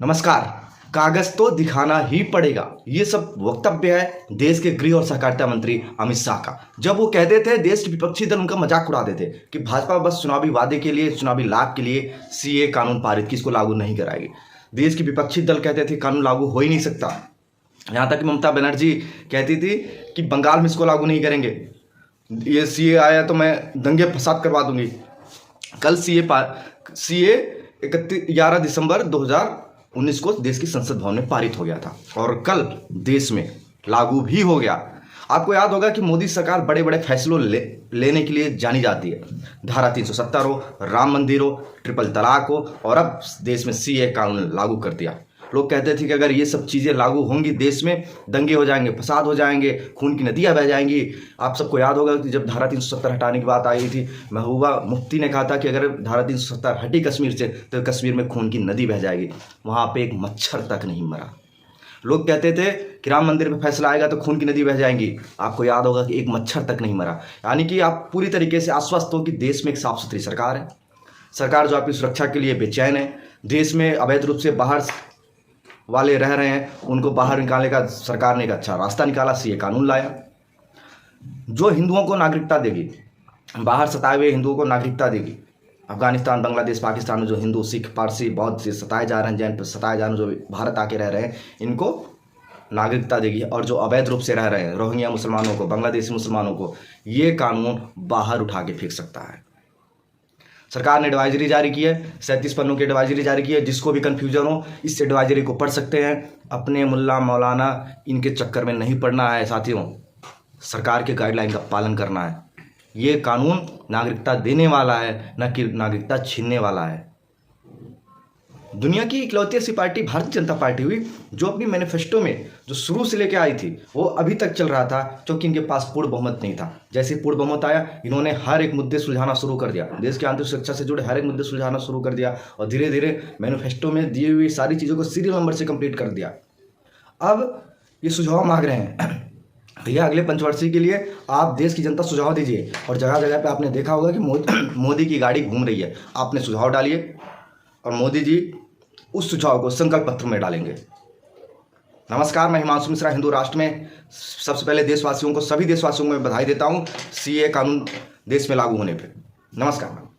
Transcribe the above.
नमस्कार। कागज तो दिखाना ही पड़ेगा, ये सब वक्तव्य है देश के गृह और सहकारिता मंत्री अमित शाह का। जब वो कहते थे, देश के विपक्षी दल उनका मजाक उड़ाते थे कि भाजपा बस चुनावी वादे के लिए, चुनावी लाभ के लिए सीए कानून पारित की, इसको लागू नहीं कराएगी। देश के विपक्षी दल कहते थे कानून लागू हो ही नहीं सकता। यहाँ तक कि ममता बनर्जी कहती थी कि बंगाल में इसको लागू नहीं करेंगे, ये सीए आया तो मैं दंगे फसाद करवा दूंगी। कल सीए 11 दिसंबर 2019 को देश की संसद भवन में पारित हो गया था और कल देश में लागू भी हो गया। आपको याद होगा कि मोदी सरकार बड़े बड़े फैसलों लेने के लिए जानी जाती है। धारा 370 हो, राम मंदिर हो, ट्रिपल तलाक हो, और अब देश में सीए कानून लागू कर दिया। लोग कहते थे कि अगर ये सब चीज़ें लागू होंगी देश में दंगे हो जाएंगे, फसाद हो जाएंगे, खून की नदियां बह जाएंगी। आप सबको याद होगा कि जब धारा 370 हटाने की बात आई थी, महबूबा मुफ्ती ने कहा था कि अगर धारा 370 हटी कश्मीर से तो कश्मीर में खून की नदी बह जाएगी। वहाँ पे एक मच्छर तक नहीं मरा। लोग कहते थे कि राम मंदिर में फैसला आएगा तो खून की नदी बह जाएंगी। आपको याद होगा कि एक मच्छर तक नहीं मरा। यानी कि आप पूरी तरीके से आश्वस्त हो कि देश में एक साफ सुथरी सरकार है, सरकार जो आपकी सुरक्षा के लिए बेचैन है। देश में अवैध रूप से बाहर वाले रह रहे हैं, उनको बाहर निकालने का सरकार ने एक अच्छा रास्ता निकाला, सीए कानून लाया जो हिंदुओं को नागरिकता देगी, बाहर सताए हुए हिंदुओं को नागरिकता देगी। अफगानिस्तान, बांग्लादेश, पाकिस्तान में जो हिंदू, सिख, पारसी, बौद्ध से सताए जा रहे हैं, जैन सताए जा रहे हैं, जो भारत आके रह रहे हैं, इनको नागरिकता देगी। और जो अवैध रूप से रह रहे हैं रोहिंग्या मुसलमानों को, बांग्लादेशी मुसलमानों को, ये कानून बाहर उठा के फेंक सकता है। सरकार ने एडवाइजरी जारी की है, 37 पन्नों की एडवाइजरी जारी की है। जिसको भी कन्फ्यूजन हो इस एडवाइजरी को पढ़ सकते हैं। अपने मुल्ला मौलाना इनके चक्कर में नहीं पड़ना है साथियों, सरकार के गाइडलाइन का पालन करना है। ये कानून नागरिकता देने वाला है, न कि नागरिकता छीनने वाला है। दुनिया की इकलौती ऐसी पार्टी भारतीय जनता पार्टी हुई जो अपनी मैनिफेस्टो में जो शुरू से लेकर आई थी वो अभी तक चल रहा था, क्योंकि इनके पास पूर्ण बहुमत नहीं था। जैसे पूर्ण बहुमत आया, इन्होंने हर एक मुद्दे सुलझाना शुरू कर दिया, देश की आंतरिक सुरक्षा से जुड़े हर एक मुद्दे सुलझाना शुरू कर दिया और धीरे धीरे मैनिफेस्टो में दी हुई सारी चीज़ों को सीरियल नंबर से कंप्लीट कर दिया। अब ये सुझाव मांग रहे हैं भैया अगले पंचवर्षीय के लिए आप देश की जनता सुझाव दीजिए। और जगह जगह पे आपने देखा होगा कि मोदी की गाड़ी घूम रही है, आपने सुझाव डालिए और मोदी जी उस सुझाव को संकल्प पत्र में डालेंगे। नमस्कार, मैं हिमांशु मिश्रा, हिंदू राष्ट्र में सबसे पहले देशवासियों को, सभी देशवासियों को मैं बधाई देता हूं सीए कानून देश में लागू होने पे। नमस्कार।